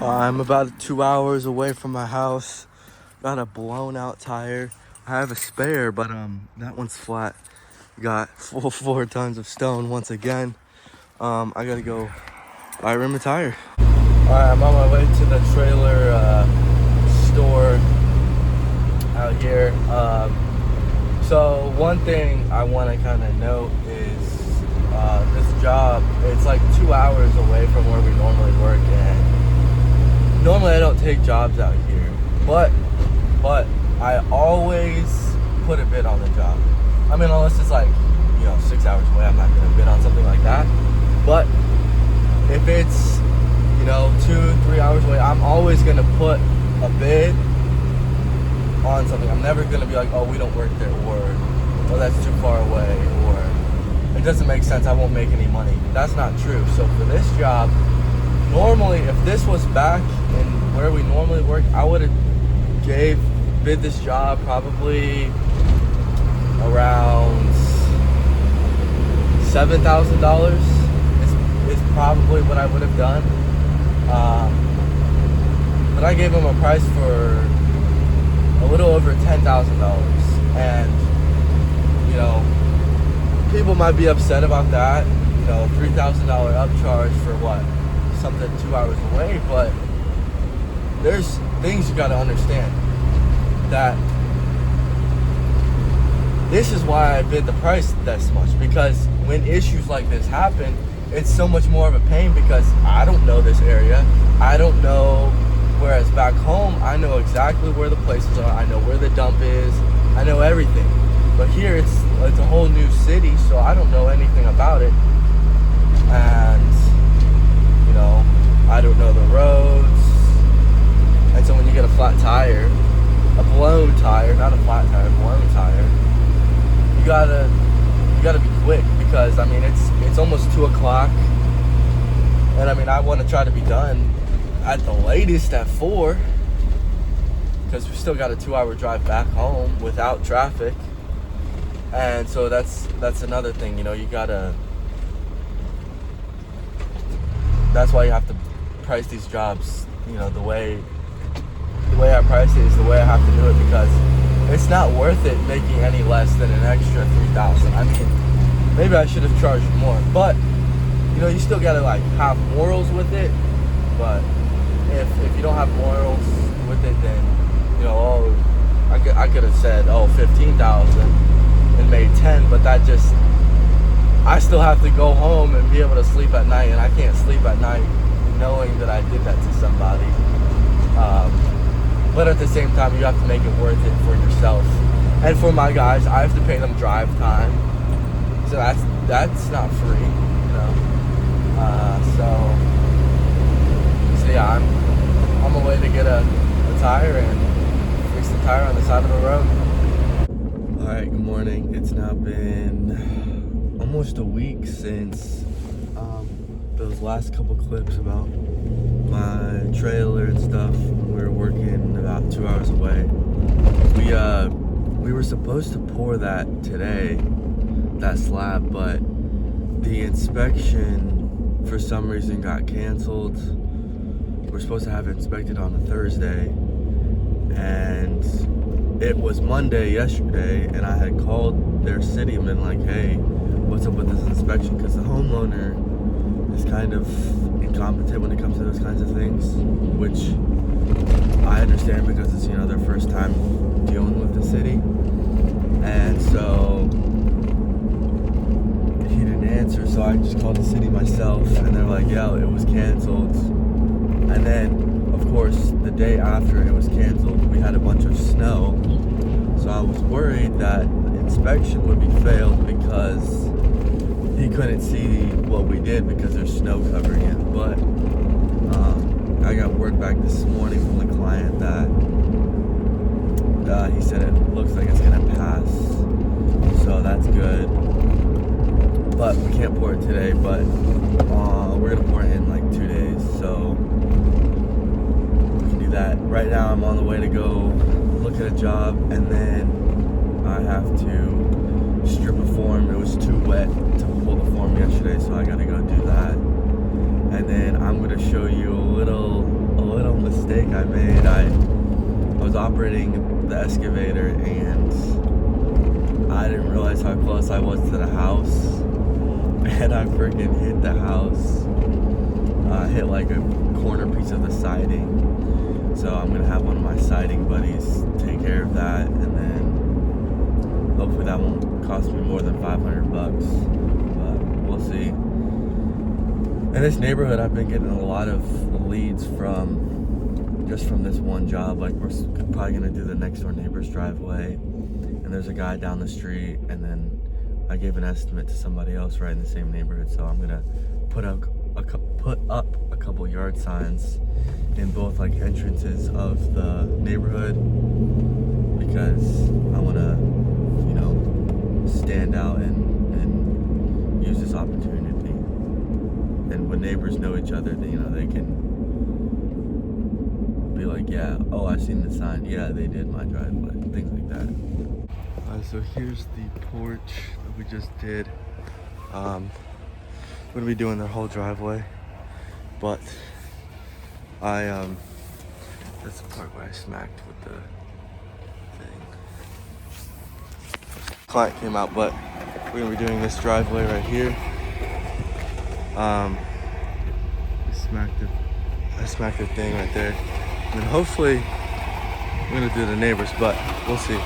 I'm about 2 hours away from my house. Got a blown out tire. I have a spare, but that one's flat. Got full 4 tons of stone once again. I gotta go buy a rim and tire. Alright, I'm on my way to the trailer store out here. So one thing I want to kind of note is this job, it's like 2 hours away from where we normally work, and normally I don't take jobs out here, but I always put a bid on the job. I mean, unless it's like, 6 hours away, I'm not going to bid on something like that. But if it's, 2-3 hours away, I'm always going to put a bid on something. I'm never going to be like, oh, we don't work there, or oh, that's too far away, or it doesn't make sense, I won't make any money. That's not true. So for this job, normally, if this was back in where we normally work, I would have bid this job probably around $7,000 is probably what I would have done. But I gave him a price for a little over $10,000, and people might be upset about that. $3,000 upcharge for what? Something 2 hours away, but there's things you got to understand. That this is why I bid the price this much, because when issues like this happen, it's so much more of a pain because I don't know this area. I don't know, whereas back home, I know exactly where the places are. I know where the dump is. I know everything. But here, it's a whole new city, so I don't know anything about it. And, I don't know the roads. And so when you get a flat tire, a blown tire, not a flat tire, a blown tire, you gotta be quick, because it's almost 2:00, and I want to try to be done at the latest at 4, because we still got a 2-hour drive back home without traffic. And so that's another thing, that's why you have to price these jobs, the way I price it is the way I have to do it, because it's not worth it making any less than an extra $3,000. Maybe I should have charged more, but you still gotta have morals with it. But if you don't have morals with it, then I could have said 15,000 and made 10, but I still have to go home and be able to sleep at night, and I can't sleep at night knowing that I did that to somebody. But at the same time, you have to make it worth it for yourself. And for my guys, I have to pay them drive time. So that's not free, So yeah, I'm on my way to get a tire and fix the tire on the side of the road. Alright, good morning. It's now been almost a week since those last couple clips about my trailer and stuff. We were working about 2 hours away. We were supposed to pour that today, that slab, but the inspection for some reason got canceled. We're supposed to have it inspected on a Thursday, and it was Monday yesterday, and I had called their city and been like, hey, what's up with this inspection? Because the homeowner is kind of incompetent when it comes to those kinds of things, which I understand because it's their first time dealing with the city. And so he didn't answer, so I just called the city myself, and they're like, yeah, it was canceled. And then of course the day after it was canceled, we had a bunch of snow, so I was worried that the inspection would be failed because he couldn't see what we did because there's snow covering it. But I got word back this morning from the client that he said it looks like it's gonna pass, so that's good. But we can't pour it today, but we're gonna pour it in like 2 days, so we can do that. Right now I'm on the way to go look at a job, and then I have to strip a form. It was too wet to pull the form yesterday, so I gotta go do that. And then I'm gonna show you a little I made. I was operating the excavator and I didn't realize how close I was to the house, and I freaking hit the house. Hit like a corner piece of the siding. So I'm gonna have one of my siding buddies take care of that, and then hopefully that won't cost me more than 500 bucks, but we'll see. In this neighborhood, I've been getting a lot of leads from this one job. Like, we're probably gonna do the next door neighbor's driveway, and there's a guy down the street, and then I gave an estimate to somebody else right in the same neighborhood. So I'm gonna put up a couple yard signs in both like entrances of the neighborhood, because I want to, stand out and use this opportunity. And when neighbors know each other, they can be like, yeah, oh, I seen the sign, yeah, they did my driveway, things like that. So here's the porch that we just did. We're gonna be doing their whole driveway, but that's the part where I smacked with the thing. Client came out, but we're gonna be doing this driveway right here. I smacked the thing right there, and then hopefully we're gonna do the neighbors, but we'll see.